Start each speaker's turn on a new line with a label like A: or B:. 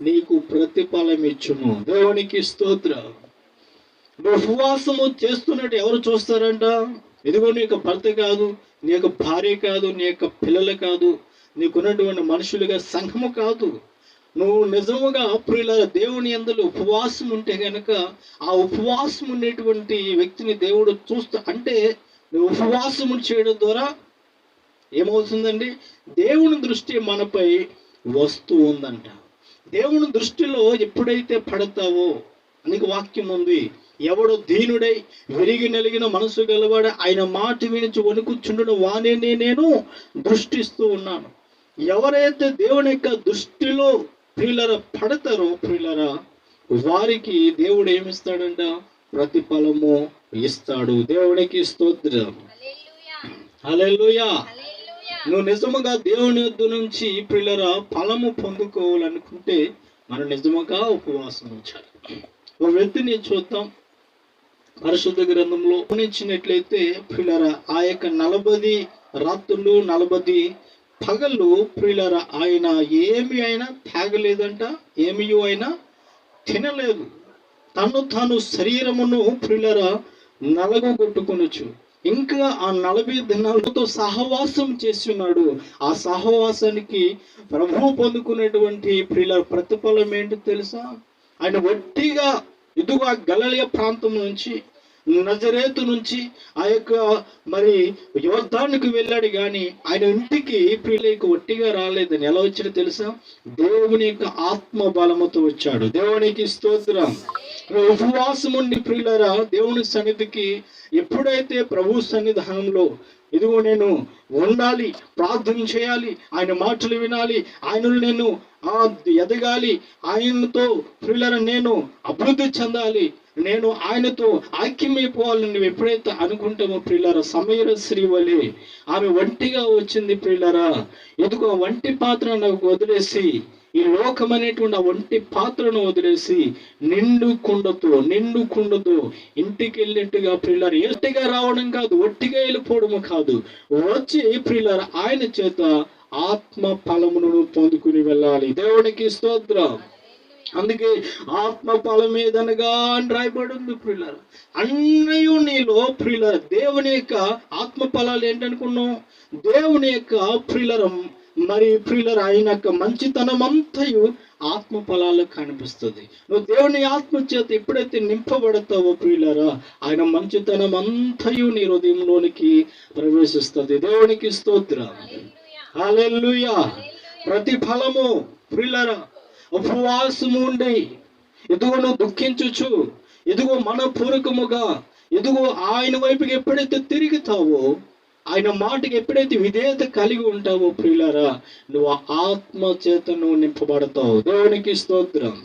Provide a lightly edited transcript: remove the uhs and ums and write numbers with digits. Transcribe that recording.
A: నీకు ప్రతిఫలం ఇచ్చును. దేవునికి స్తోత్రం. నువ్వు ఉపవాసము చేస్తున్నట్టు ఎవరు చూస్తారంట? ఇదిగో నీ యొక్క భర్త కాదు, నీ యొక్క భార్య కాదు, నీ యొక్క పిల్లలు కాదు, నీకున్నటువంటి మనుషులుగా సంఘము కాదు. నువ్వు నిజముగా ప్రియుల దేవుని యందు ఉపవాసం ఉంటే కనుక ఆ ఉపవాసం ఉండేటువంటి వ్యక్తిని దేవుడు చూస్తా. అంటే నువ్వు ఉపవాసం చేయడం ద్వారా ఏమవుతుందండి? దేవుని దృష్టి మనపై వస్తూ ఉందంట. దేవుని దృష్టిలో ఎప్పుడైతే పడతావో, నీకు వాక్యం ఉంది, ఎవడు దీనుడై విరిగి నలిగిన మనసు గలవాడు ఆయన మాట వినిచి వణుకుచుండును వానిని నేను దృష్టిస్తూ ఉన్నాను. ఎవరైతే దేవుని యొక్క దృష్టిలో ప్రియులరా పడతారో ప్రియులరా, వారికి దేవుడు ఏమిస్తాడంట? ప్రతిఫలము ఇస్తాడు. దేవునికి స్తోత్రం. హల్లెలూయా. నువ్వు నిజముగా దేవుని యొద్ద నుంచి ప్రియులరా ఫలము పొందుకోవాలనుకుంటే మనం నిజముగా ఉపవాసం ఉంచాలి. ఒక వ్యక్తిని చూద్దాం పరిశుద్ధ గ్రంథంలో గమనించినట్లయితే ప్రియులరా, ఆ యొక్క 40 రాత్రులు 40 పగళ్ళు ప్రియులరా ఆయన ఏమి అయినా తాగలేదంట, ఏమీ అయినా తినలేదు. తాను శరీరమును ప్రియులరా నలగొట్టుకొనొచ్చు. ఇంకా ఆ 40 దినాలతో సహవాసం చేసి ఉన్నాడు. ఆ సహవాసానికి ప్రభువు పొందుకునేటువంటి ప్రియుల ప్రతిఫలం ఏంటి తెలుసా? ఆయన వట్టిగా ఇదిగో గలిలయ ప్రాంతం నుంచి, నజరేతు నుంచి ఆ యొక్క మరి యోర్దానుకు వెళ్ళాడు, కానీ ఆయన ఇంటికి ప్రియులకు వట్టిగా రాలేదని. ఎలా వచ్చాడో తెలుసా? దేవుని యొక్క ఆత్మ బలముతో వచ్చాడు. దేవునికి స్తోత్రం. ఉపవాసం ఉండి ప్రియులరా దేవుని సన్నిధికి ఎప్పుడైతే ప్రభు సన్నిధానంలో ఇదిగో నేను ఉండాలి, ప్రార్థన చేయాలి, ఆయన మాటలు వినాలి, ఆయనను నేను ఎదగాలి, ఆయనతో ప్రియులరా నేను అభివృద్ధి చెందాలి, నేను ఆయనతో ఐక్యమైపోవాలని నువ్వు ఎప్పుడైతే అనుకుంటామో ప్రియులరా, సమీర శ్రీ వలె ఆమె ఒంటిగా వచ్చింది ప్రియులరా. ఎదుగో వంటి పాత్ర నాకు వదిలేసి, ఈ లోకం అనేటువంటి ఆ ఒంటి పాత్రను వదిలేసి నిండు కుండతో ఇంటికి వెళ్ళినట్టుగా ప్రియులారు ఎట్టిగా రావడం కాదు, ఒట్టిగా వెళ్ళిపోవడము కాదు, వచ్చి ప్రియులారు ఆయన చేత ఆత్మ ఫలమును పొందుకుని వెళ్ళాలి. దేవునికి స్తోత్రం. అందుకే ఆత్మ ఫలం ఏదనగా అని రాయబడి ఉంది ప్రియులారు. అన్నయు నీలో ప్రియులారు దేవుని యొక్క ఆత్మ ఫలాలు ఏంటనుకున్నావు? దేవుని యొక్క ప్రియులరం మరి ప్రియులరు ఆయన యొక్క మంచితనం అంతయు ఆత్మ ఫలాలు కనిపిస్తుంది. నువ్వు దేవుని ఆత్మ చేత ఎప్పుడైతే నింపబడతావో ప్రియులరా, ఆయన మంచితనం అంతయు నీ హృదయంలోనికి ప్రవేశిస్తుంది. దేవునికి స్తోత్రం. హల్లెలూయా. ప్రతిఫలము ప్రియులరా, ఉపవాసము ఉండి ఎదుగో నువ్వు దుఃఖించుచు, ఎదుగో మనపూర్వకముగా ఎదుగో ఆయన వైపుకి ఎప్పుడైతే తిరుగుతావో, ఆయన మాటకి ఎప్పుడైతే విధేయత కలిగి ఉంటావో ప్రియులారా, నువ్వు ఆత్మ చేత నువ్వు నింపబడతావు. దేవునికి స్తోత్రం.